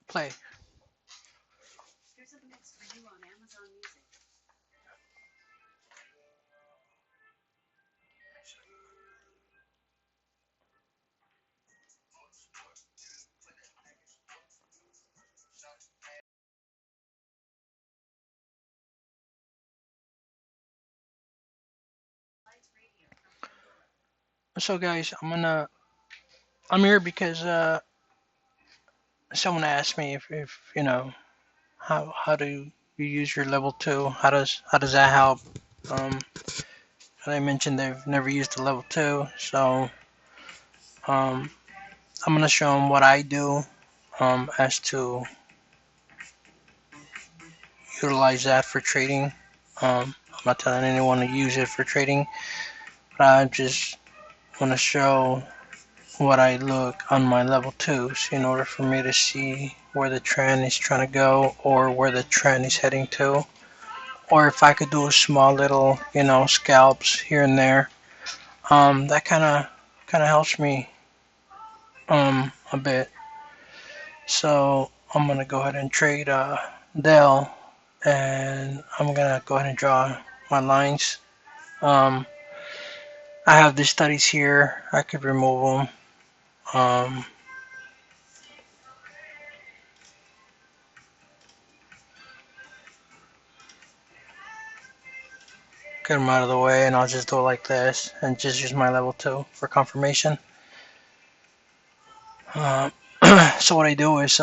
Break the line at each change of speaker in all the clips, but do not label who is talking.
Play. So guys, I'm here because someone asked me if you know how do you use your level two? How does that help? Um, as I mentioned, they've never used a level two, so um, I'm gonna show them what I do as to utilize that for trading. I'm not telling anyone to use it for trading, but I just want to show what I look on my level twos in order for me to see where the trend is trying to go or where the trend is heading to, or if I could do a small little, scalps here and there. That kind of helps me a bit. So I'm gonna go ahead and trade Dell, and I'm gonna go ahead and draw my lines. Um, I have the studies here. I could remove them. Get them out of the way, and I'll just do it like this and just use my level 2 for confirmation. Uh, so what I do is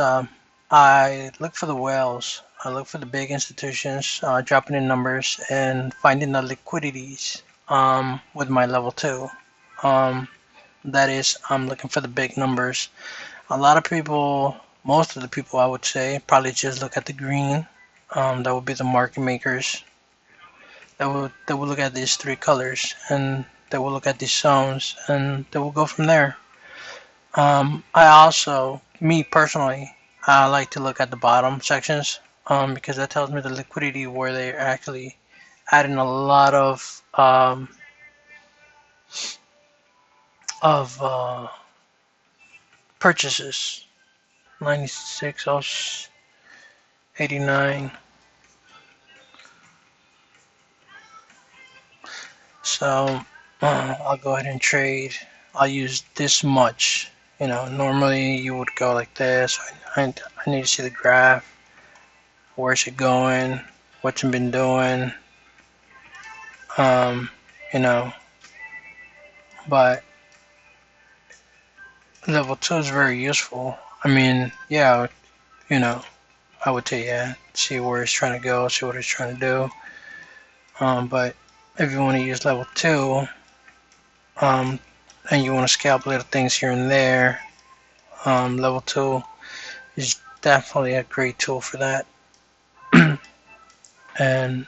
I look for the whales. I look for the big institutions, dropping in numbers and finding the liquidities with my level 2. That is, I'm looking for the big numbers. A lot of people, most of the people I would say, probably just look at the green. That would be the market makers. They will look at these three colors, and they will look at these zones, and they will go from there. I also, me personally, I like to look at the bottom sections because that tells me the liquidity where they're actually adding a lot of purchases. 96, 89. So I'll go ahead and trade. I'll use this much. Normally you would go like this. I need to see the graph. Where's it going? What's it been doing? Um, you know, but level 2 is very useful. I mean, yeah, you know, I would say, yeah, see where it's trying to go, see what it's trying to do. But if you want to use level 2, um, and you want to scalp little things here and there, level 2 is definitely a great tool for that. And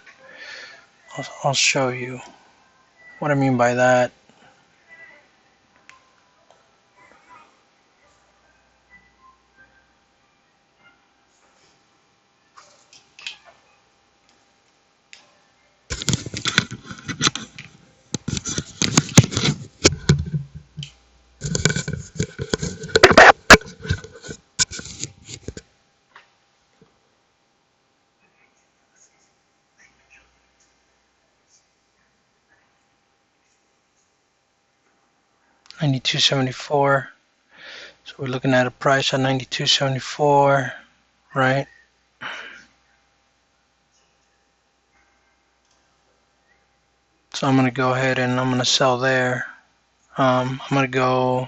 I'll show you what I mean by that. 92.74. So we're looking at a price at 92.74, right? So I'm going to go ahead and I'm going to sell there. I'm going to go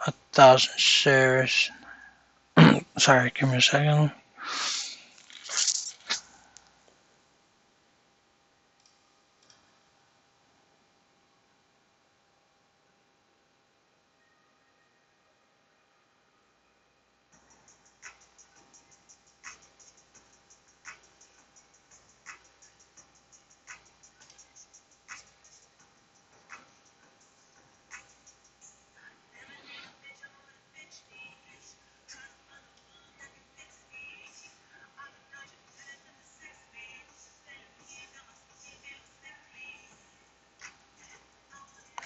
1,000 shares. Sorry, give me a second.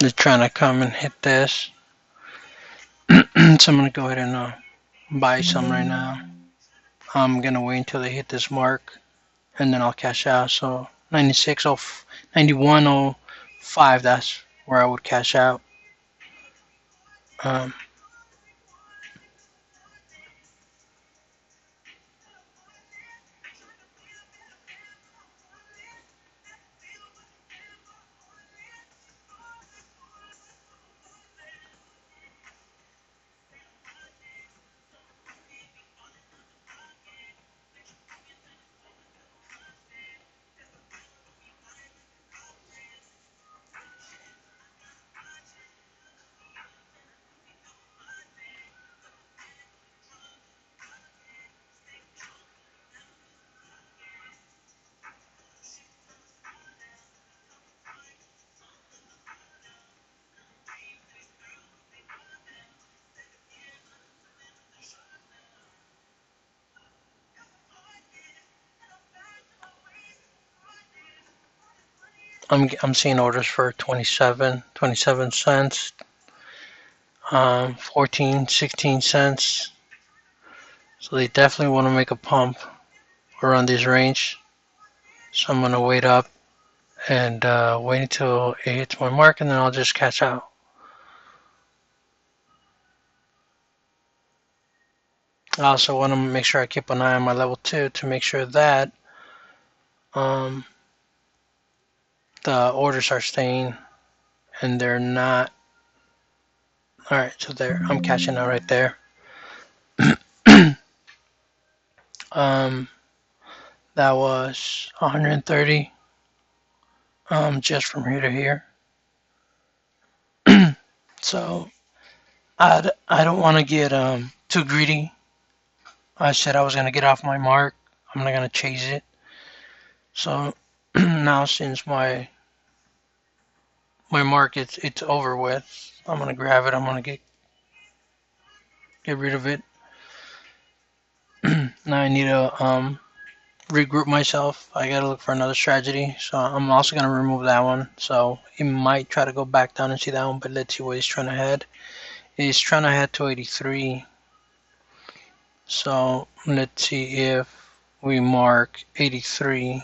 They're trying to come and hit this. So I'm going to go ahead and buy some right now. I'm gonna wait until they hit this mark and then I'll cash out. So 91.05, that's where I would cash out. Um, I'm seeing orders for 27 cents, 14, 16 cents. So they definitely want to make a pump around this range. So I'm gonna wait up and wait until it hits my mark, and then I'll just cash out. I also want to make sure I keep an eye on my level 2 to make sure that um, the orders are staying and they're not. All right, so there, I'm cashing out right there. um, that was 130 just from here to here. So I don't want to get too greedy. I said I was gonna get off my mark. I'm not gonna chase it. So now since my mark it's over with, I'm gonna grab it. I'm gonna get rid of it. Now I need to regroup myself. I gotta look for another strategy. So I'm also gonna remove that one. So he might try to go back down and see that one, but let's see where he's trying to head. He's trying to head to 83. So let's see if we mark 83.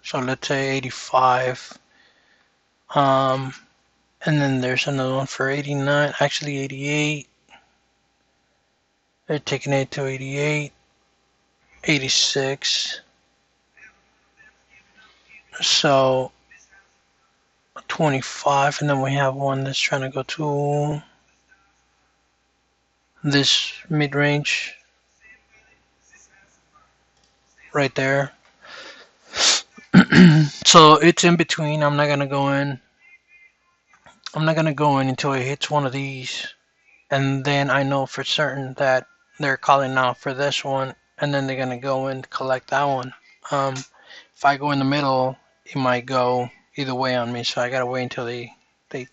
So let's say 85. Um, and then there's another one for 89. Actually 88. They're taking it to 88. 86. So 25, and then we have one that's trying to go to this mid-range right there. So it's in between. I'm not gonna go in. I'm not gonna go in until it hits one of these, and then I know for certain that they're calling out for this one, and then they're gonna go and collect that one. If I go in the middle, it might go either way on me. So I gotta wait until they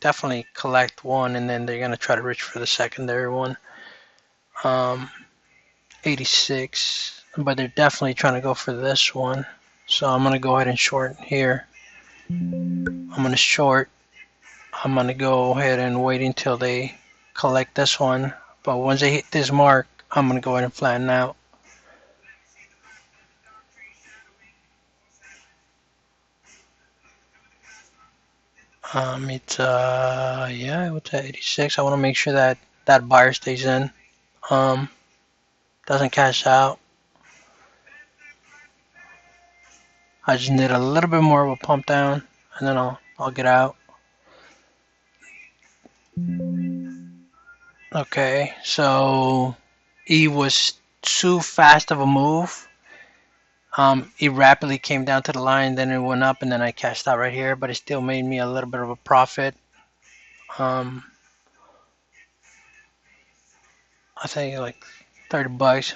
definitely collect one, and then they're gonna try to reach for the secondary one. 86, but they're definitely trying to go for this one. So I'm gonna go ahead and short here. I'm gonna short. I'm gonna go ahead and wait until they collect this one. But once they hit this mark, I'm gonna go ahead and flatten out. It's yeah, it's at 86. I want to make sure that that buyer stays in. Doesn't cash out. I just need a little bit more of a pump down, and then I'll get out. Okay, so he was too fast of a move. It rapidly came down to the line, then it went up, and then I cashed out right here, but it still made me a little bit of a profit. I think like 30 bucks.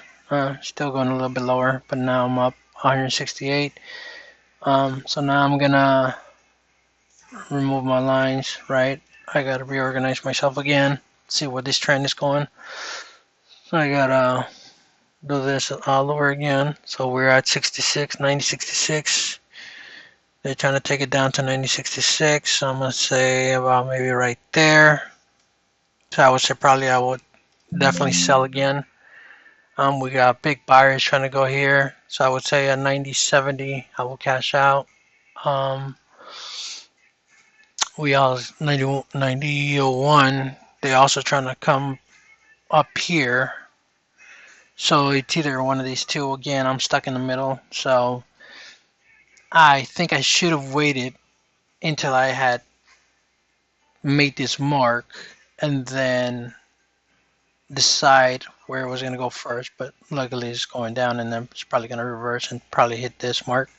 Still going a little bit lower, but now I'm up 168. So now I'm gonna remove my lines, right? I gotta reorganize myself again, see where this trend is going. So I gotta do this all over again. So we're at 66, 90.66. They're trying to take it down to 90.66. So I'm gonna say about maybe right there. So I would say probably I would definitely sell again. We got big buyers trying to go here, so I would say at 90.70 I will cash out. Um, we all 90.01. They also trying to come up here, so it's either one of these two. Again, I'm stuck in the middle, so I think I should have waited until I had made this mark and then decide where it was going to go first. But luckily, it's going down, and then it's probably going to reverse and probably hit this mark.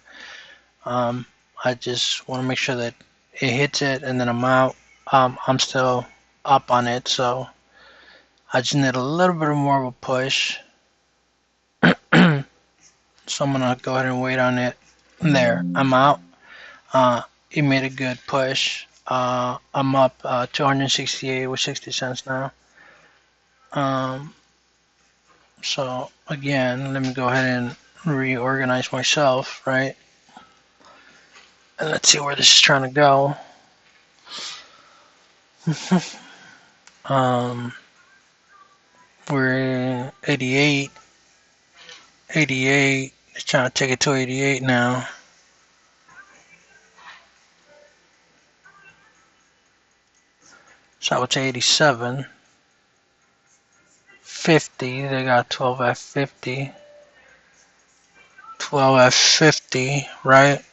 Um, I just want to make sure that it hits it, and then I'm out. I'm still up on it, so I just need a little bit more of a push. So I'm gonna go ahead and wait on it. There, I'm out. It made a good push. I'm up 268 with 60 cents now. Um, so again, let me go ahead and reorganize myself, right? And let's see where this is trying to go. um, we're 88, 88. It's trying to take it to 88 now. So I would say 87. 50, they got 12F50. 12F50, right?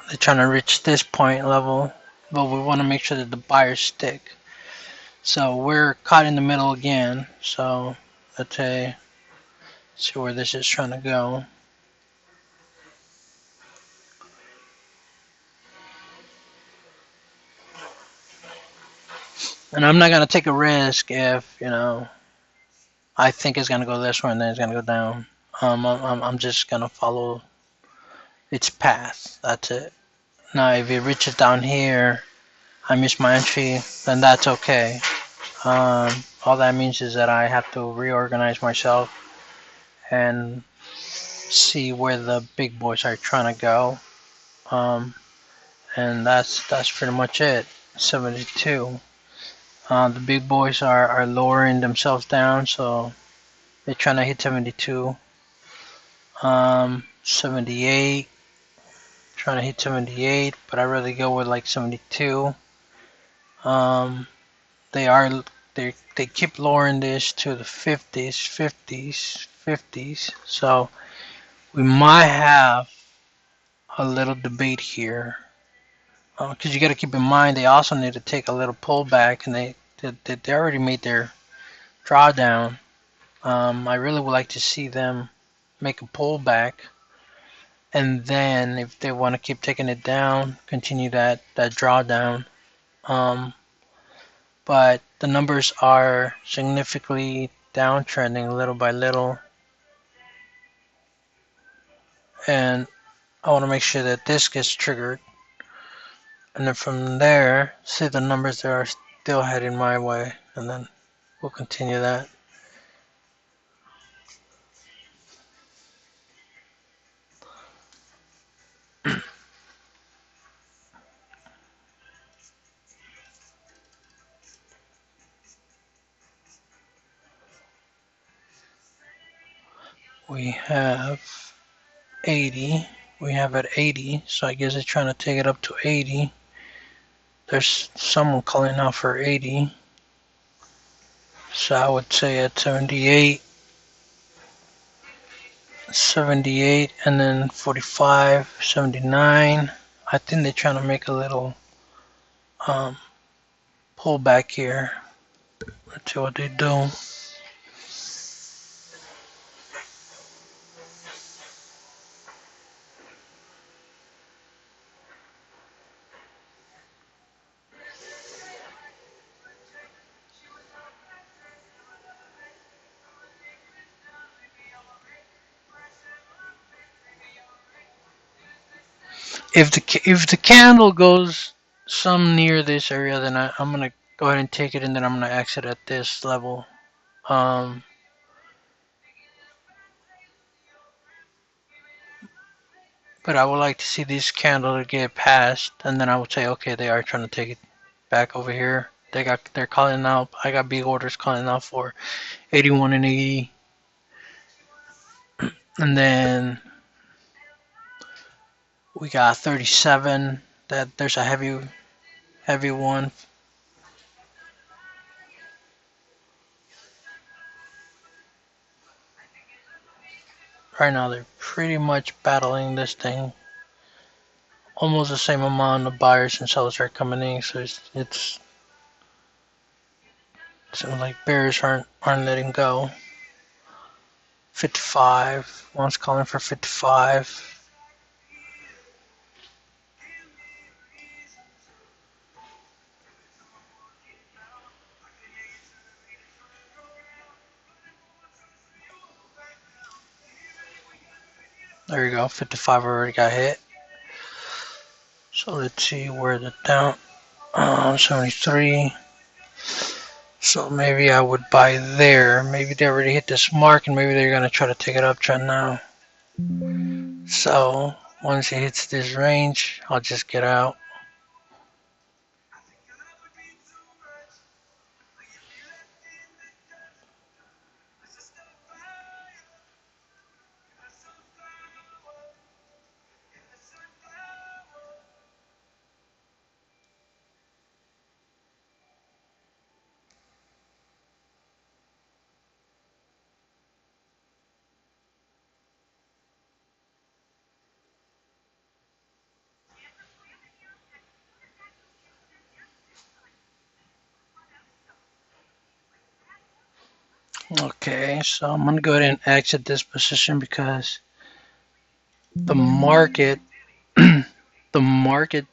They're trying to reach this point level, but we want to make sure that the buyers stick. So we're caught in the middle again. So let's say, see where this is trying to go. And I'm not gonna take a risk if I think it's gonna go this way and then it's gonna go down. I'm just gonna follow its path. That's it. Now, if it reaches down here, I miss my entry, then that's okay. All that means is that I have to reorganize myself and see where the big boys are trying to go. And that's pretty much it. 72. The big boys are lowering themselves down, so they're trying to hit 72. 78. Trying to hit 78, but I'd rather go with like 72. They are they keep lowering this to the 50s, 50s, 50s. So we might have a little debate here, because you got to keep in mind they also need to take a little pullback, and they already made their drawdown. I really would like to see them make a pullback, and then if they want to keep taking it down, continue that drawdown. But the numbers are significantly downtrending little by little, and I want to make sure that this gets triggered, and then from there, see the numbers that are still heading my way, and then we'll continue that. We have 80. We have at 80, so I guess it's trying to take it up to 80. There's someone calling out for 80. So I would say at 78, 78, and then 45, 79. I think they're trying to make a little pullback here. Let's see what they do. If the candle goes some near this area, then I'm gonna go ahead and take it, and then I'm gonna exit at this level. Um, but I would like to see this candle get past, and then I would say, okay, they are trying to take it back over here. They're calling out. I got big orders calling out for 81 and 80. And then we got 37. That there's a heavy one. Right now they're pretty much battling this thing. Almost the same amount of buyers and sellers are coming in, so it's seems like bears aren't letting go. 55. One's calling for 55. There you go. 55 already got hit. So let's see where the down. 73. So maybe I would buy there. Maybe they already hit this mark, and maybe they're gonna try to take it up trend now. So once it hits this range, I'll just get out. Okay, so I'm gonna go ahead and exit this position because the market, the market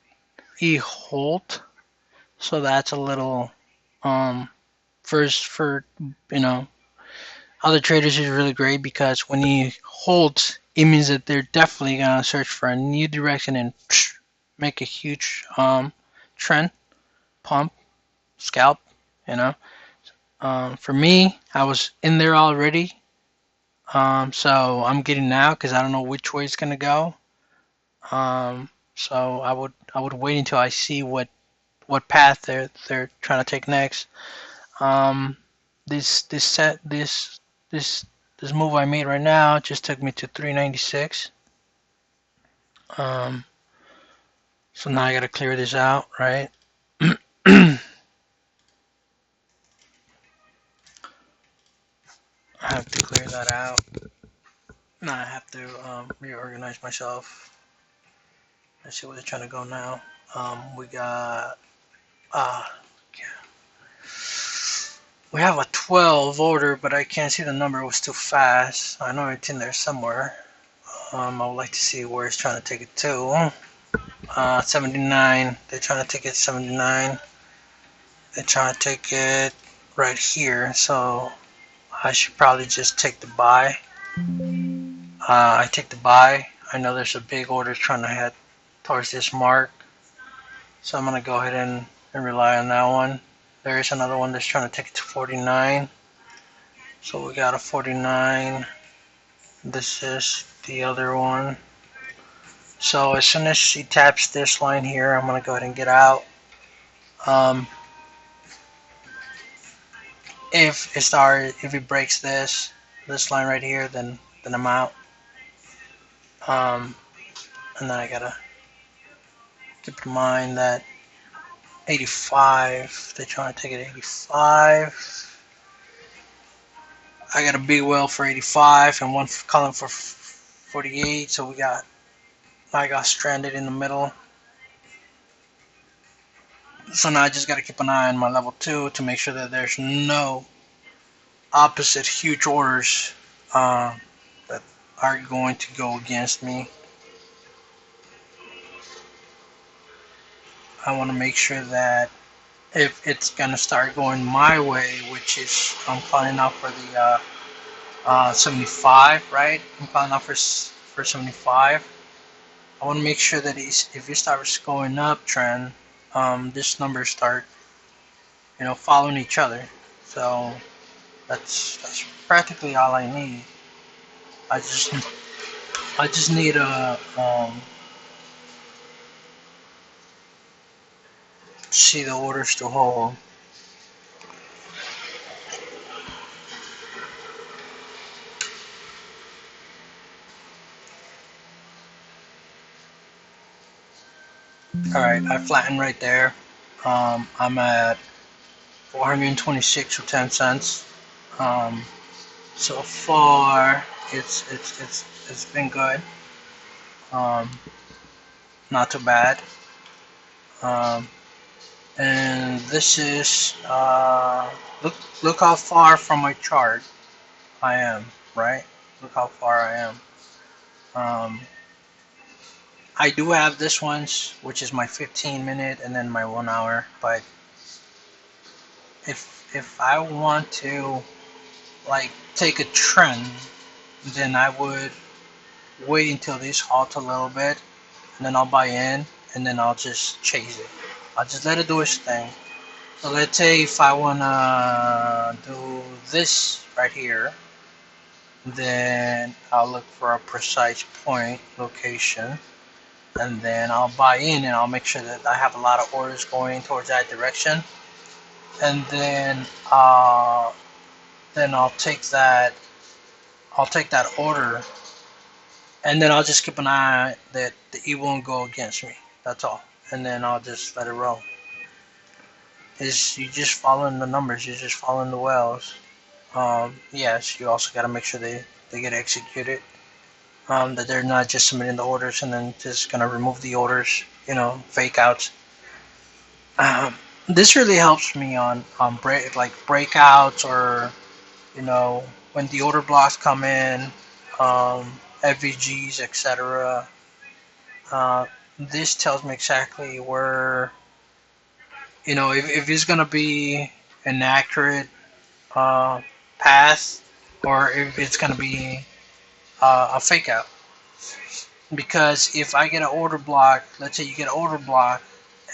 hold. So that's a little first for you know other traders is really great because when he holds, it means that they're definitely gonna search for a new direction and make a huge trend pump scalp. You know, for me, I was in there already, so I'm getting out because I don't know which way it's gonna go. So I would wait until I see what path they're trying to take next. Um, this set this move I made right now just took me to 396. Um, so now I gotta clear this out, right? I have to clear that out. Now I have to reorganize myself. Let's see where they're trying to go now. We got we have a 12 order, but I can't see the number. It was too fast. I know it's in there somewhere. I would like to see where it's trying to take it to. 79. They're trying to take it 79. They're trying to take it right here. So I should probably just take the buy. I take the buy. I know there's a big order trying to head towards this mark. So I'm going to go ahead and rely on that one. There is another one that's trying to take it to 49. So we got a 49. This is the other one. So as soon as she taps this line here, I'm going to go ahead and get out. Um, if it breaks this line right here, then I'm out. Um, and then I gotta keep in mind that 85. They're trying to take it 85. I got a big well for 85 and one calling for 48. So I got stranded in the middle. So now I just gotta keep an eye on my level 2 to make sure that there's no opposite huge orders that are going to go against me. I want to make sure that if it's gonna start going my way, which is I'm calling out for the 75, right? I'm calling out for 75. I want to make sure that if it starts going up trend, this numbers start following each other. So that's practically all I need. I just need a see the orders to hold. Alright, I flattened right there. I'm at 426 with 10 cents. Um, so far, it's been good. Um, not too bad. Um, and this is look how far from my chart I am, right? Look how far I am. Um, I do have this one's, which is my 15-minute and then my 1 hour. But if I want to like take a trend, then I would wait until these halt a little bit, and then I'll buy in, and then I'll just chase it. I'll just let it do its thing. So let's say if I wanna do this right here, then I'll look for a precise point location, and then I'll buy in, and I'll make sure that I have a lot of orders going towards that direction, and then I'll take that order, and then I'll just keep an eye that it won't go against me. That's all, and then I'll just let it roll. Is you just following the numbers, you're just following the wells. Yes, you also got to make sure they get executed. That they're not just submitting the orders and then just gonna remove the orders, fake outs. This really helps me on breakouts, or when the order blocks come in, FVGs, etc. This tells me exactly where, if it's gonna be an accurate uh, path, or if it's gonna be a fake out. Because if I get an order block, let's say you get an order block,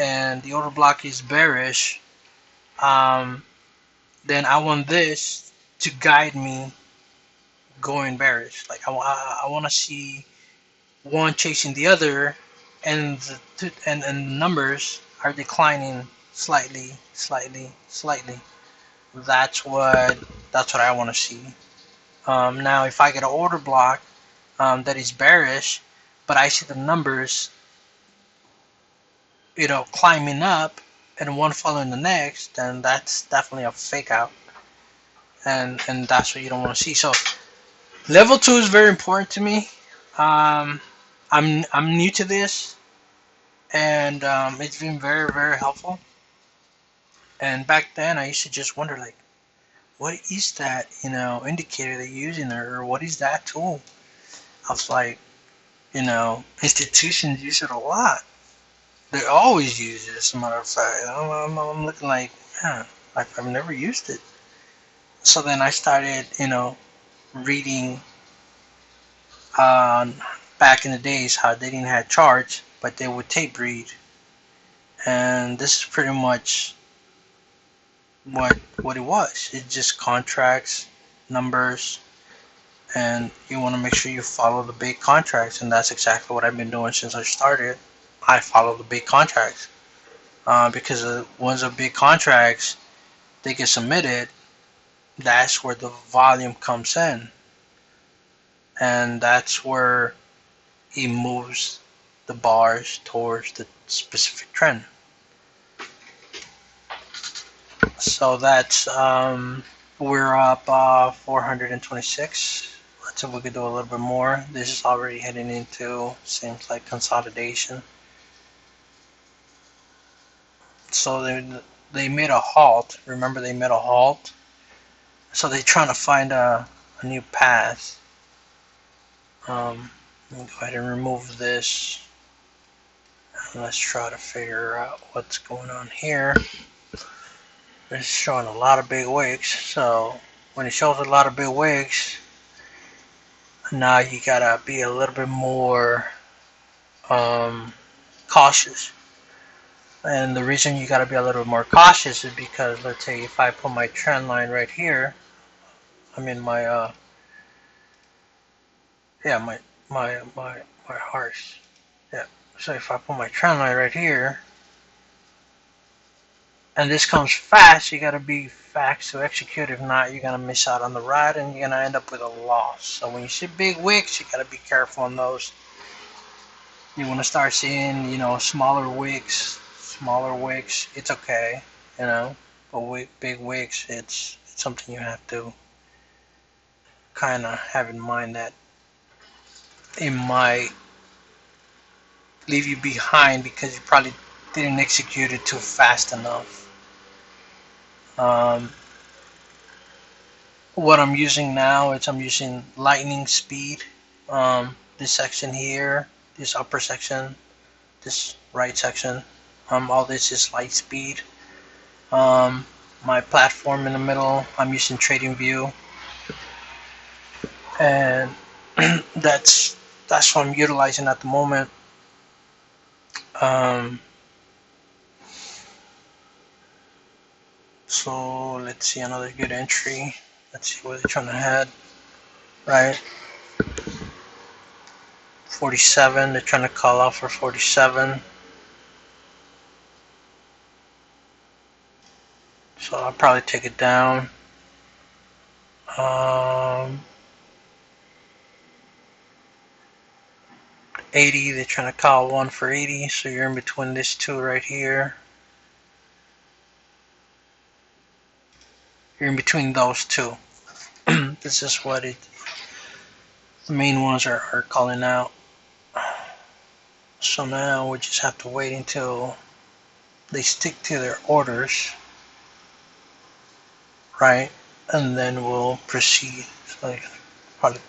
and the order block is bearish, then I want this to guide me going bearish. Like I want to see one chasing the other, and the numbers are declining slightly, slightly, slightly. That's what I want to see. Now, if I get an order block that is bearish, but I see the numbers, climbing up, and one following the next, then that's definitely a fake out, and that's what you don't want to see. So, level 2 is very important to me. I'm new to this, and it's been very, very helpful. And back then, I used to just wonder, like, what is that, indicator they're using, or what is that tool? I was like, institutions use it a lot. They always use it, as a matter of fact. I'm looking like, man, I've never used it. So then I started, reading back in the days how they didn't have charts, but they would tape read. And this is pretty much what it was. It's just contracts, numbers, and you want to make sure you follow the big contracts, and that's exactly what I've been doing since I started. I follow the big contracts because once the big contracts they get submitted, that's where the volume comes in, and that's where it moves the bars towards the specific trend. So that's we're up 426. Let's see if we could do a little bit more. This is already heading into, seems like, consolidation. So they made a halt. Remember, they made a halt. So they're trying to find a new path. Let me go ahead and remove this. And let's try to figure out what's going on here. It's showing a lot of big wicks. So when it shows a lot of big wicks, now you gotta be a little bit more cautious. And the reason you gotta be a little bit more cautious is because, let's say if I put my trend line right here, I mean my my hearts. Yeah. So if I put my trend line right here, and this comes fast, you gotta be fast to execute. If not, you're gonna miss out on the ride, and you're gonna end up with a loss. So when you see big wicks, you gotta be careful on those. You want to start seeing, smaller wicks, it's okay, but big wicks, it's something you have to kind of have in mind that it might leave you behind because you probably didn't execute it too fast enough. Um, what I'm using now is I'm using lightning speed. This section here, this upper section, this right section, all this is light speed. My platform in the middle, I'm using TradingView, and that's what I'm utilizing at the moment. So let's see another good entry. Let's see where they're trying to head. Right, 47. They're trying to call out for 47. So I'll probably take it down. 80. They're trying to call one for 80. So you're in between these two right here. You're in between those two. This is what the main ones are calling out. So now we just have to wait until they stick to their orders, right? And then we'll proceed. So probably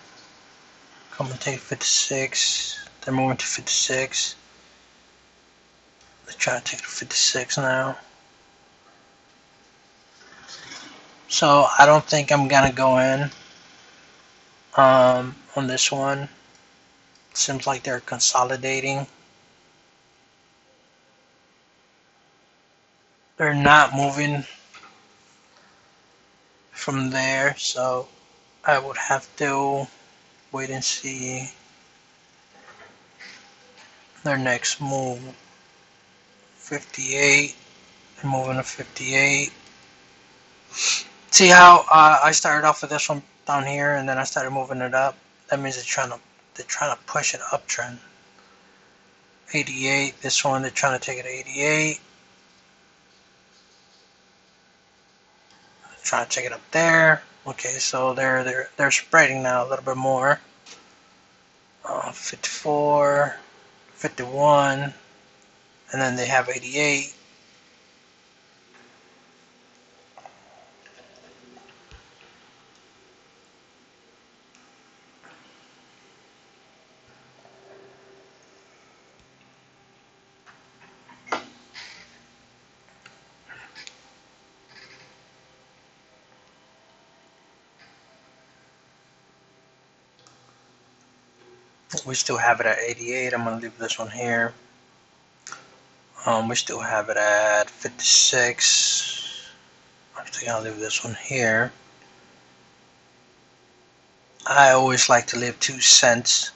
come and take 56. They're moving to 56. They're trying to take it to 56 now. So I don't think I'm gonna go in on this one. Seems like they're consolidating. They're not moving from there, so I would have to wait and see their next move. 58. They're moving to 58. See how I started off with this one down here, and then I started moving it up. That means they're trying to push it uptrend. 88. This one they're trying to take it to 88. Trying to take it up there. Okay, so they're spreading now a little bit more. 54, 51, and then they have 88. We still have it at 88. I'm gonna leave this one here. We still have it at 56. I'm still gonna leave this one here. I always like to leave 2 cents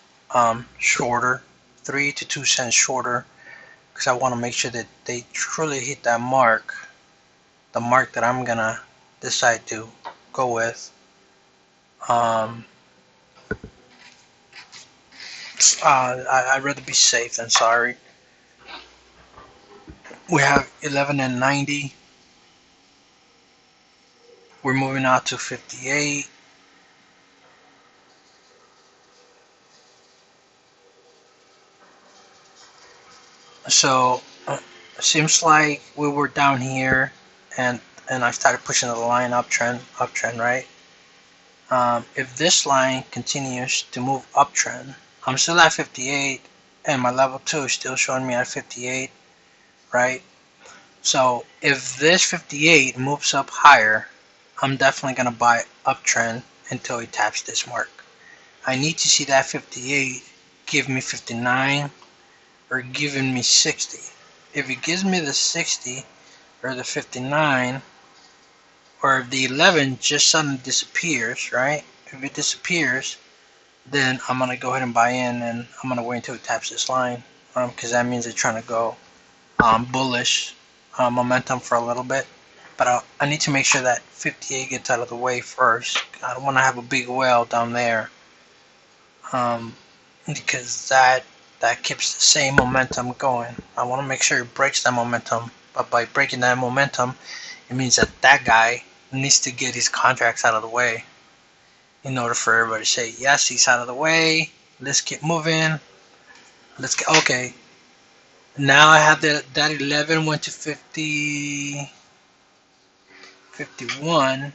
shorter, 3 to 2 cents shorter, because I want to make sure that they truly hit that mark, the mark that I'm gonna decide to go with. I'd rather be safe than sorry. We have 11 and 90. We're moving out to 58. So seems like we were down here, and I started pushing the line uptrend, right? If this line continues to move uptrend, I'm still at 58, and my level 2 is still showing me at 58, right? So if this 58 moves up higher, I'm definitely gonna buy uptrend until it taps this mark. I need to see that 58 give me 59 or giving me 60. If it gives me the 60 or the 59, or if the 11 just suddenly disappears, right? If it disappears, then I'm gonna go ahead and buy in, and I'm gonna wait until it taps this line, because that means they're trying to go bullish momentum for a little bit. But I need to make sure that 58 gets out of the way first. I don't want to have a big whale down there, because that that keeps the same momentum going. I want to make sure it breaks that momentum, but by breaking that momentum, it means that that guy needs to get his contracts out of the way in order for everybody to say, yes, he's out of the way, let's keep moving, let's get, okay. Now I have that 11 went to 50, 51.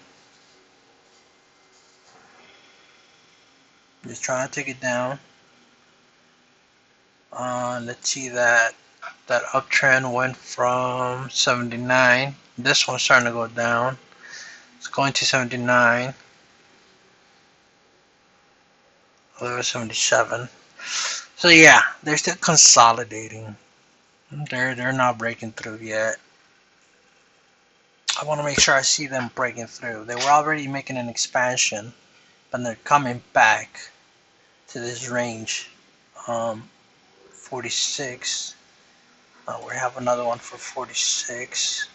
Just trying to take it down. Let's see that uptrend went from 79. This one's starting to go down. It's going to 79. Over 77. So yeah, they're still consolidating. They're not breaking through yet. I want to make sure I see them breaking through. They were already making an expansion, but they're coming back to this range. 46. We have another one for 46.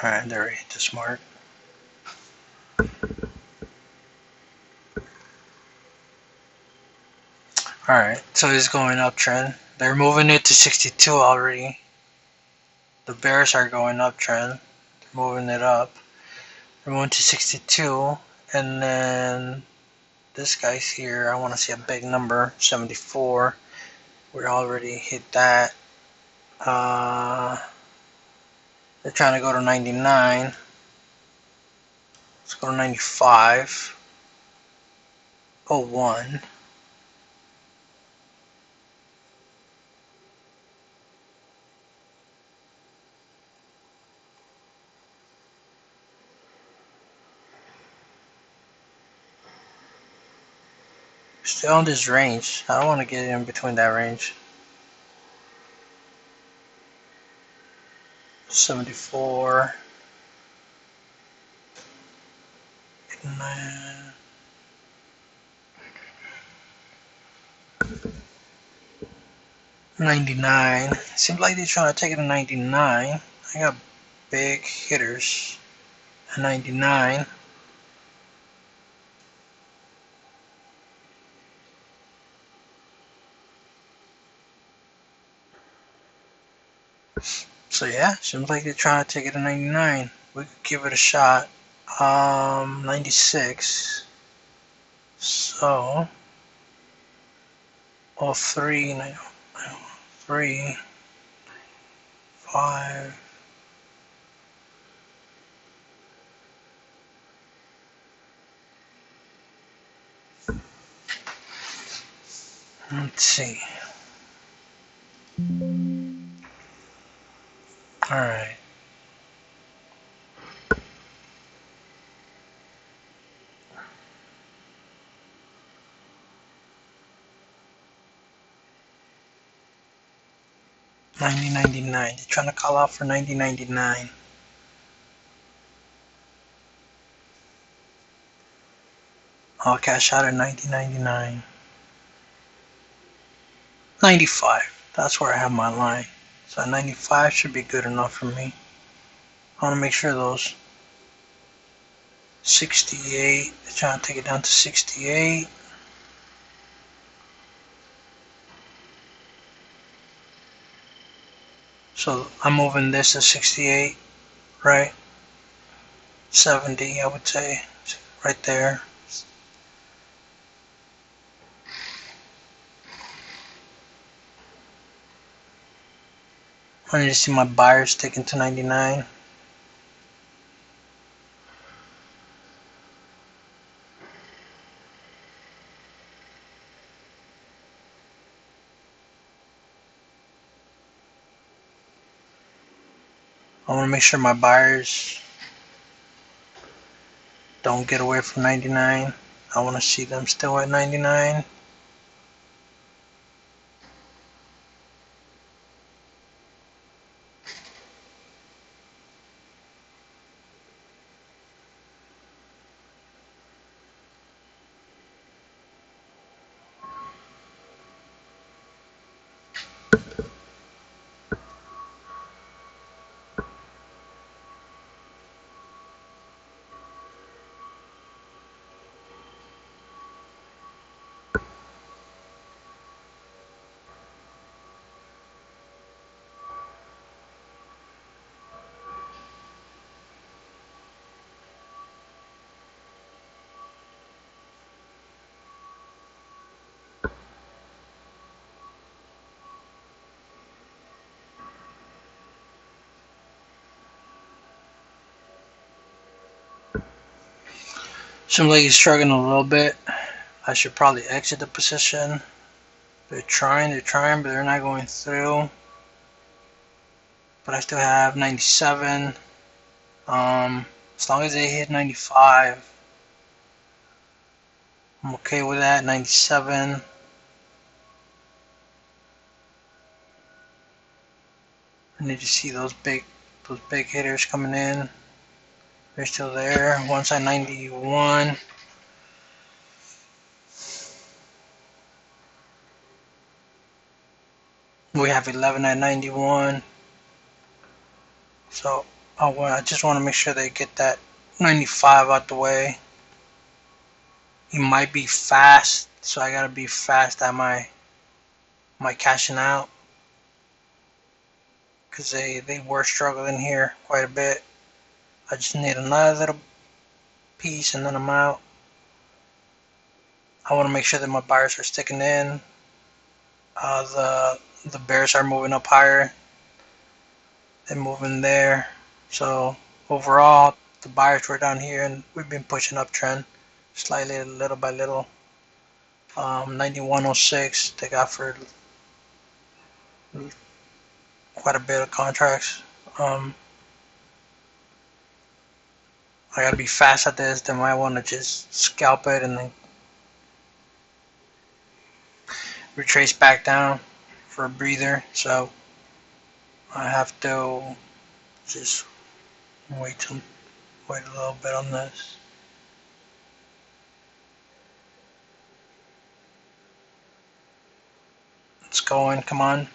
Alright, there we hit this mark. Alright, so it's going uptrend. They're moving it to 62 already. The bears are going uptrend. They're moving it up. They're moving to 62. And then this guy's here. I want to see a big number, 74. We already hit that. They're trying to go to 99. Let's go to 95. 01. Still in this range. I don't want to get in between that range. 74. 9. $99. Seems like they're trying to take it to 99. I got big hitters at 99. So yeah, seems like they're trying to take it to 99. We could give it a shot. 96. So, 03, 3, 5. Let's see. All right. $90.99. They're trying to call out for $90.99. I'll cash out at $90.99. 95. That's where I have my line. So 95 should be good enough for me. I want to make sure those 68. They're trying to take it down to 68. So I'm moving this to 68, right? 70, I would say, right there. I need to see my buyers taken to 99. I want to make sure my buyers don't get away from 99. I want to see them still at 99. Seems like he's struggling a little bit. I should probably exit the position. They're trying, but they're not going through. But I still have 97. As long as they hit 95, I'm okay with that. 97. I need to see those big hitters coming in. They're still there. One's at 91. We have 11 at 91. So I just want to make sure they get that 95 out the way. He might be fast, so I gotta be fast at my cashing out, because they were struggling here quite a bit. I just need another little piece and then I'm out. I want to make sure that my buyers are sticking in. The bears are moving up higher. They're moving there. So overall, the buyers were down here and we've been pushing uptrend slightly, little by little. 9106 they got for quite a bit of contracts. I gotta be fast at this. They might want to just scalp it and then retrace back down for a breather. So I have to just wait a little bit on this. It's going, come on.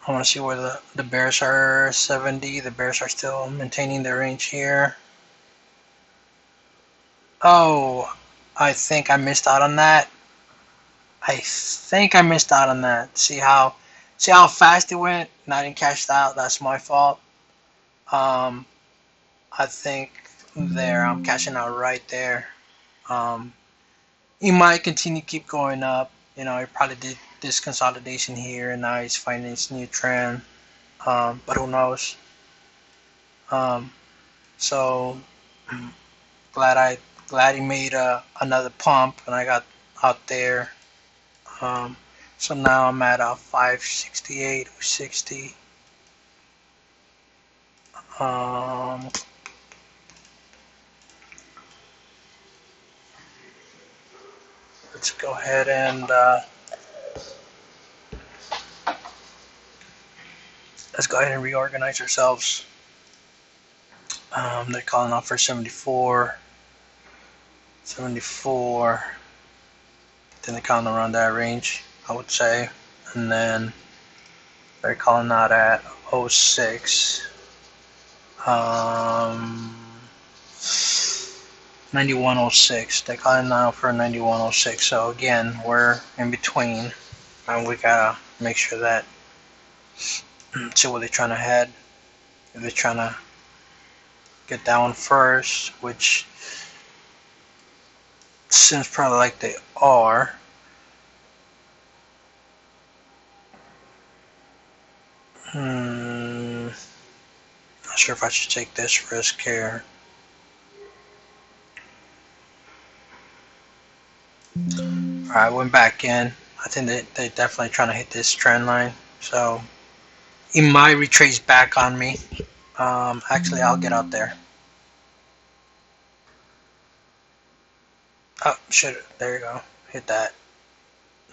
I want to see where the bears are. 70. The bears are still maintaining their range here. Oh, I think I missed out on that. See how fast it went? And I didn't cash out. That's my fault. I think there I'm cashing out right there. He might continue to keep going up. You know, he probably did this consolidation here, and now he's finding his new trend. But who knows? So glad he made another pump, and I got out there. So now I'm at 568 or 60. Let's go ahead and reorganize ourselves. They're calling out for 74. Then they're calling around that range, I would say. And then they're calling out at 06. 9106. They're calling out for 9106. So again, we're in between, and we gotta make sure that see where they're trying to head. If they're trying to get that one first, which seems probably like they are. Not sure if I should take this risk here. Alright, went back in. I think they're definitely trying to hit this trend line. So he might retrace back on me. Actually, I'll get out there. Oh, shit. There you go. Hit that.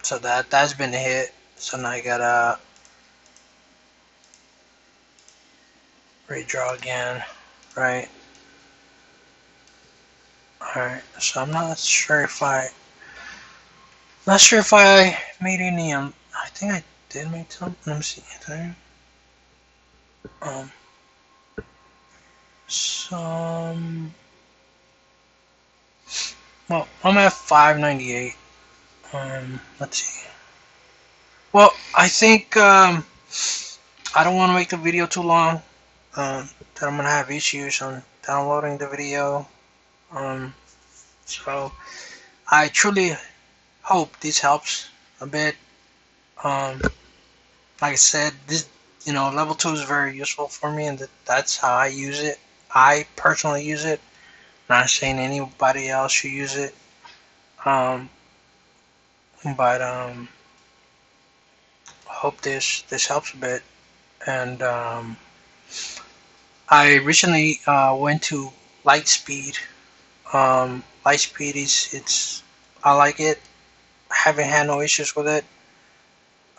So that's been hit. So now I gotta redraw again. Right. Alright. So I'm not sure if I made any. I think I did make some. Let me see. Some. Well, I'm at 598. Let's see. Well, I think I don't want to make the video too long. That I'm gonna have issues on downloading the video. So I truly hope this helps a bit. Like I said, this level 2 is very useful for me, and that's how I use it. I personally use it. Not saying anybody else should use it. Um, but hope this helps a bit. And I recently went to Lightspeed. Lightspeed is it's I like it. I haven't had no issues with it.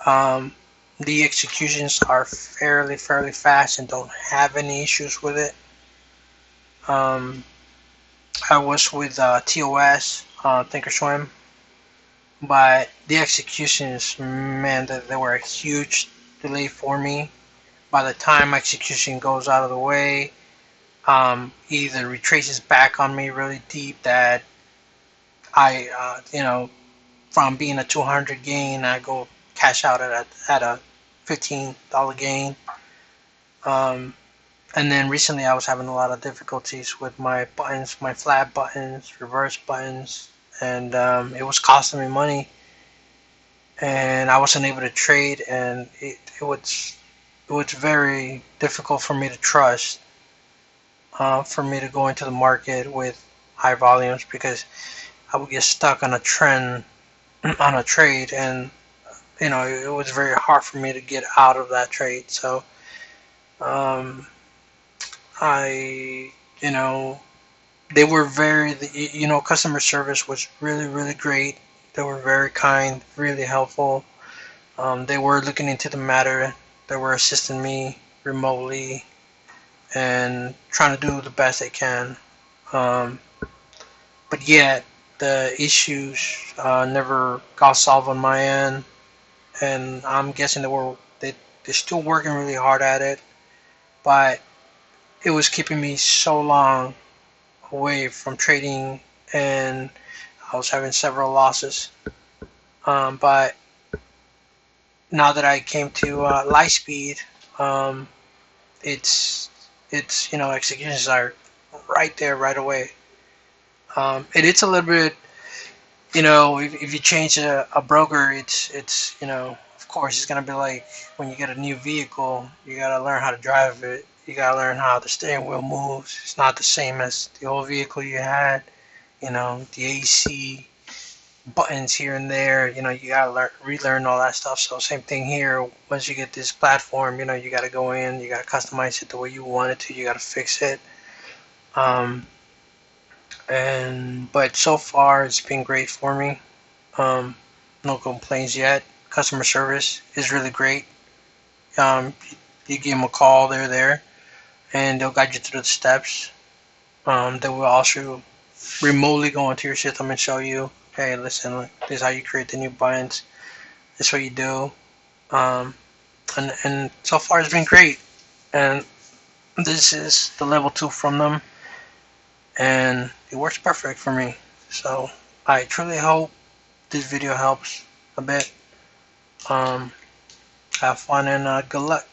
Um, the executions are fairly fast and don't have any issues with it. Um, I was with TOS, Thinkorswim, but the executions, man, they were a huge delay for me. By the time execution goes out of the way, either retraces back on me really deep that from being a 200 gain, I go cash out at a $15 gain. And then recently I was having a lot of difficulties with my buttons, my flat buttons, reverse buttons, and it was costing me money, and I wasn't able to trade, and it was very difficult for me to trust, for me to go into the market with high volumes because I would get stuck on a trend on a trade, and it was very hard for me to get out of that trade. So um, I you know they were customer service was really great. They were very kind, really helpful. They were looking into the matter. They were assisting me remotely and trying to do the best they can. Um, but yet the issues never got solved on my end, and I'm guessing they're still working really hard at it. But it was keeping me so long away from trading, and I was having several losses. But now that I came to Lightspeed, um, it's executions are right there right away. It's a little bit, if you change a broker, it's of course it's gonna be like when you get a new vehicle, you gotta learn how to drive it. You gotta learn how the steering wheel moves. It's not the same as the old vehicle you had. The AC buttons here and there. You gotta relearn all that stuff. So same thing here. Once you get this platform, you gotta go in. You gotta customize it the way you want it to. You gotta fix it. Um, but so far it's been great for me. Um, no complaints yet. Customer service is really great. Um, you give them a call, they're there, and they'll guide you through the steps. They will also remotely go into your system and show you, hey, listen, look, this is how you create the new buttons. This is what you do. Um, and so far it's been great. And this is the level 2 from them, and it works perfect for me. So I truly hope this video helps a bit. Have fun and good luck.